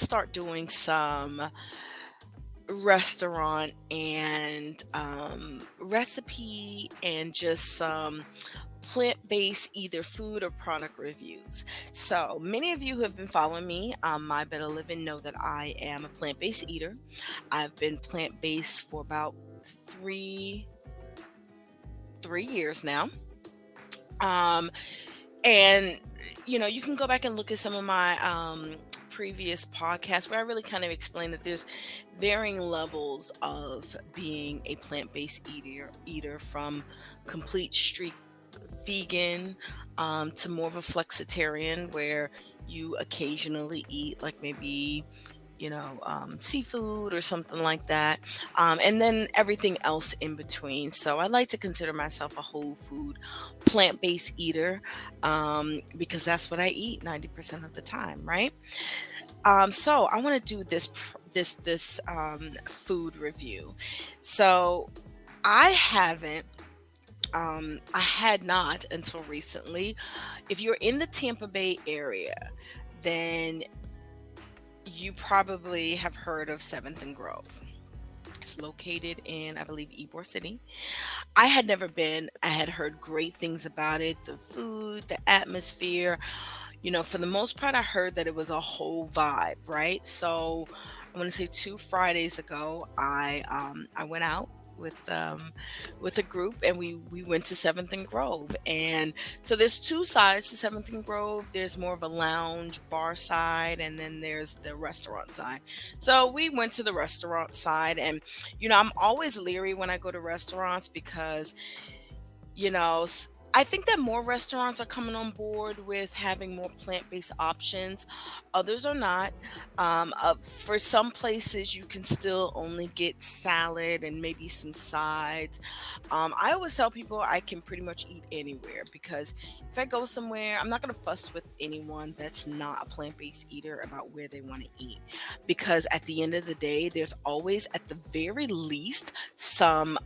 start doing some restaurant and recipe and just some plant-based either food or product reviews. So many of you who have been following me on My Better Living know that I am a plant-based eater. I've been plant-based for about three three years now. Um, and you can go back and look at some of my previous podcasts where I really kind of explain that there's varying levels of being a plant-based eater from complete street vegan to more of a flexitarian where you occasionally eat like maybe seafood or something like that, and then everything else in between. So I like to consider myself a whole food plant-based eater, because that's what I eat 90% of the time, right? So I want to do this food review. So I haven't I had not until recently. If you're in the Tampa Bay area, then you probably have heard of Seventh and Grove. It's located in, I believe, Ybor City. I had never been. I had heard great things about it, the food, the atmosphere. For the most part, I heard that it was a whole vibe, right? So I want to say 2 Fridays ago, I went out with a group, and we went to Seventh and Grove. And so there's two sides to Seventh and Grove. There's more of a lounge bar side, and then there's the restaurant side. So we went to the restaurant side, and I'm always leery when I go to restaurants because I think that more restaurants are coming on board with having more plant-based options. Others are not. For some places, you can still only get salad and maybe some sides. I always tell people I can pretty much eat anywhere because if I go somewhere, I'm not going to fuss with anyone that's not a plant-based eater about where they want to eat. Because at the end of the day, there's always, at the very least, some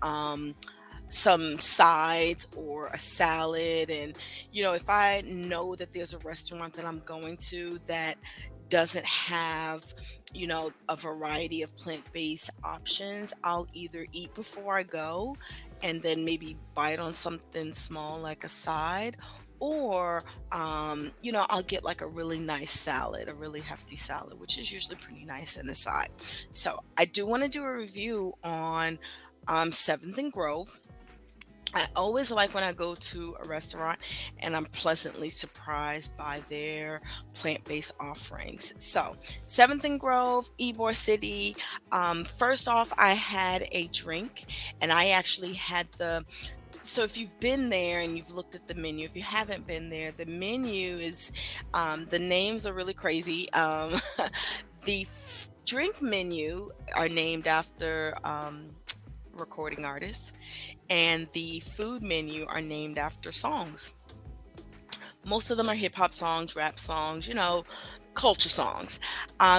sides or a salad. And if I know that there's a restaurant that I'm going to that doesn't have a variety of plant-based options, I'll either eat before I go and then maybe bite on something small like a side, or I'll get like a really nice salad, a really hefty salad, which is usually pretty nice in the side. So I do want to do a review on Seventh and Grove. I always like when I go to a restaurant and I'm pleasantly surprised by their plant-based offerings. So, Seventh and Grove, Ybor City. First off, I had a drink, and I actually had the. So, if you've been there and you've looked at the menu, if you haven't been there, the menu is, the names are really crazy. The drink menu are named after recording artists, and the food menu are named after songs. Most of them are hip hop songs, rap songs, culture songs.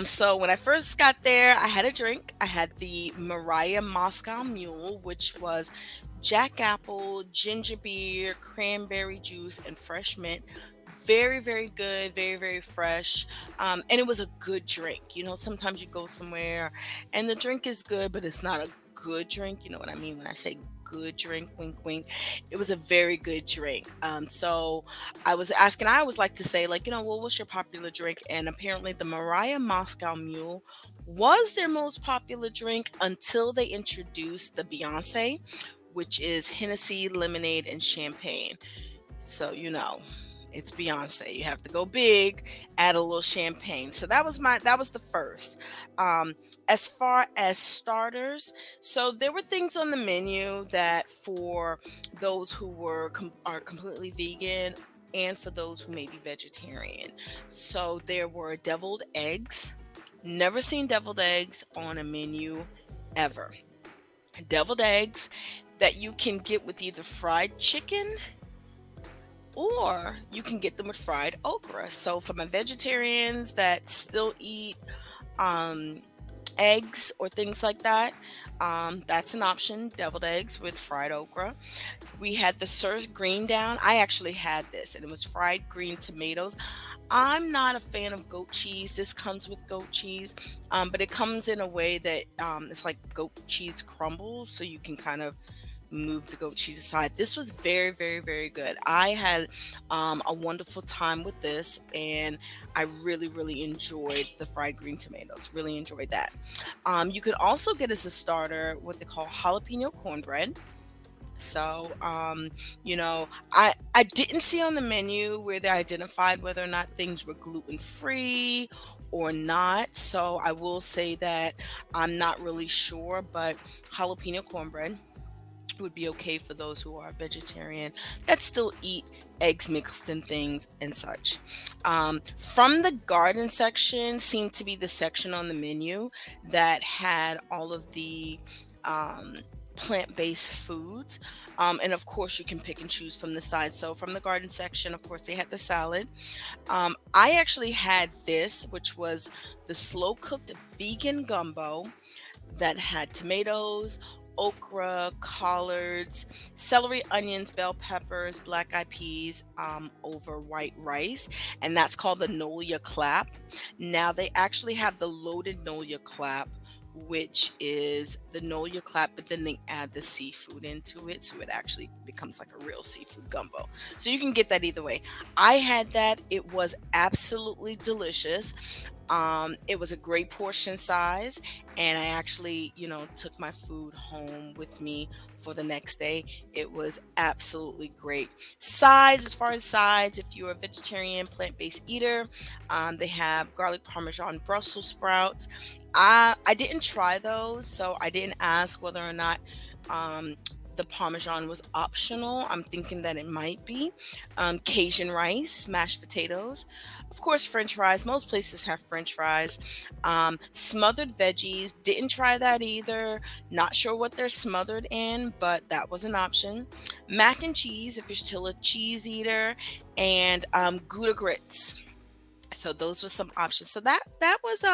So when I first got there, I had a drink. I had the Mariah Moscow Mule, which was Jack Apple, ginger beer, cranberry juice, and fresh mint. Very, very good, very, very fresh. And it was a good drink. Sometimes you go somewhere and the drink is good, but it's not a good drink. You know what I mean when I say good drink, wink, wink. It was a very good drink. So I was asking, I always like to say, like, well, what's your popular drink? And apparently the Mariah Moscow Mule was their most popular drink until they introduced the Beyonce, which is Hennessy, lemonade, and champagne. So, it's Beyonce. You have to go big, add a little champagne. So that was the first. As far as starters, so there were things on the menu that for those who are completely vegan and for those who may be vegetarian. So there were deviled eggs. Never seen deviled eggs on a menu ever. Deviled eggs that you can get with either fried chicken, or you can get them with fried okra. So for my vegetarians that still eat um, eggs or things like that. That's an option, deviled eggs with fried okra. We had the Sir Green down. I actually had this, and it was fried green tomatoes. I'm not a fan of goat cheese. This comes with goat cheese, but it comes in a way that it's like goat cheese crumbles, so you can kind of move the goat cheese aside. This was very, very, very good. I had a wonderful time with this, and I really, really enjoyed the fried green tomatoes. Really enjoyed that. You could also get as a starter what they call jalapeno cornbread. So, I didn't see on the menu where they identified whether or not things were gluten free or not. So I will say that I'm not really sure, but jalapeno cornbread would be okay for those who are vegetarian that still eat eggs mixed in things and such. From the garden section seemed to be the section on the menu that had all of the um, plant-based foods. And of course, you can pick and choose from the side. So from the garden section, of course, they had the salad. I actually had this, which was the slow cooked vegan gumbo that had tomatoes, okra, collards, celery, onions, bell peppers, black eyed peas over white rice. And that's called the Nolia clap. Now, they actually have the loaded Nolia clap, which is the Nolia clap, but then they add the seafood into it. So it actually becomes like a real seafood gumbo. So you can get that either way. I had that. It was absolutely delicious. It was a great portion size, and I actually, took my food home with me for the next day. It was absolutely great. Size, as far as sides, if you're a vegetarian, plant based eater, they have garlic parmesan Brussels sprouts. I didn't try those, so I didn't ask whether or not. Um, the Parmesan was optional. I'm thinking that it might be. Cajun rice, mashed potatoes, of course, French fries. Most places have French fries. Smothered veggies. Didn't try that either. Not sure what they're smothered in, but that was an option. Mac and cheese, if you're still a cheese eater, and Gouda grits. So those were some options. So that was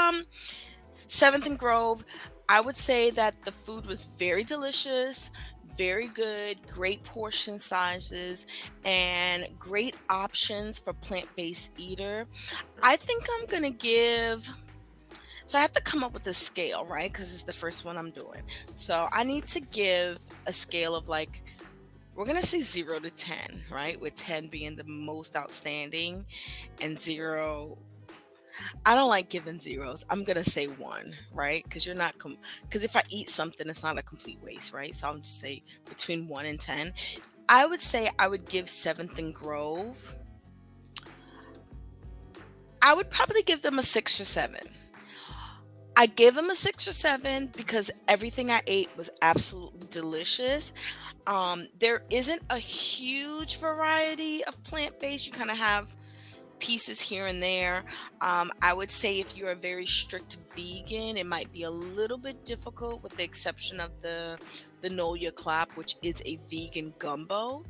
Seventh and Grove. I would say that the food was very delicious, very good, great portion sizes, and great options for plant-based eater. I think I'm gonna give. So I have to come up with a scale, right? Because it's the first one I'm doing. So I need to give a scale of like, we're gonna say 0 to 10, right? With 10 being the most outstanding and zero. I don't like giving zeros. I'm gonna say one, right? Because you're not because if I eat something, it's not a complete waste, right? So I'll just say between 1 and 10. I would say I would give Seventh and Grove. I would probably give them a 6 or 7. I gave them a 6 or 7 because everything I ate was absolutely delicious. There isn't a huge variety of plant based. You kind of have pieces here and there. I would say if you're a very strict vegan, it might be a little bit difficult, with the exception of the Nolia clap, which is a vegan gumbo.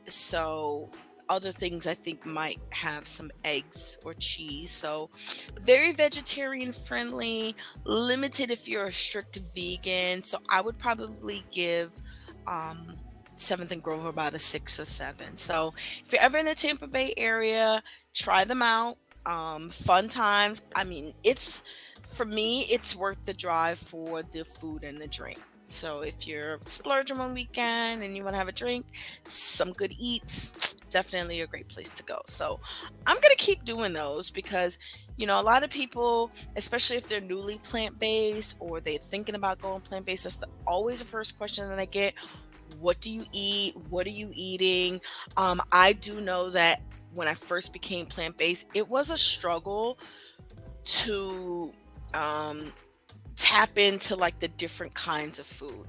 So other things I think might have some eggs or cheese. So very vegetarian friendly, limited if you're a strict vegan. So I would probably give um, Seventh and Grove about a 6 or 7. So if you're ever in the Tampa Bay area, try them out. Fun times. I mean, it's for me, it's worth the drive for the food and the drink. So if you're splurging one weekend and you want to have a drink, some good eats, definitely a great place to go. So I'm gonna keep doing those because a lot of people, especially if they're newly plant based or they're thinking about going plant based, that's always the first question that I get. What do you eat? What are you eating? I do know that when I first became plant based, it was a struggle to um, tap into like the different kinds of food.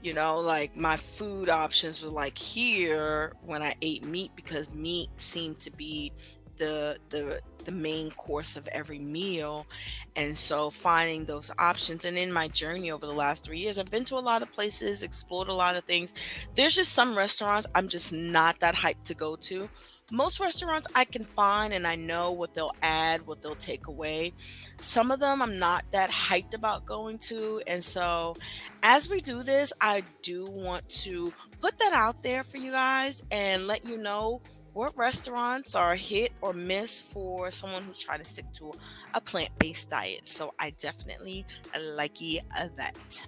Like my food options were like here when I ate meat, because meat seemed to be the main course of every meal. And so finding those options, and in my journey over the last 3 years, I've been to a lot of places, explored a lot of things. There's just some restaurants I'm just not that hyped to go to, Most restaurants I can find and I know what they'll add, what they'll take away. Some of them I'm not that hyped about going to. And so as we do this, I do want to put that out there for you guys and let you know what restaurants are hit or miss for someone who's trying to stick to a plant-based diet. So I definitely like that.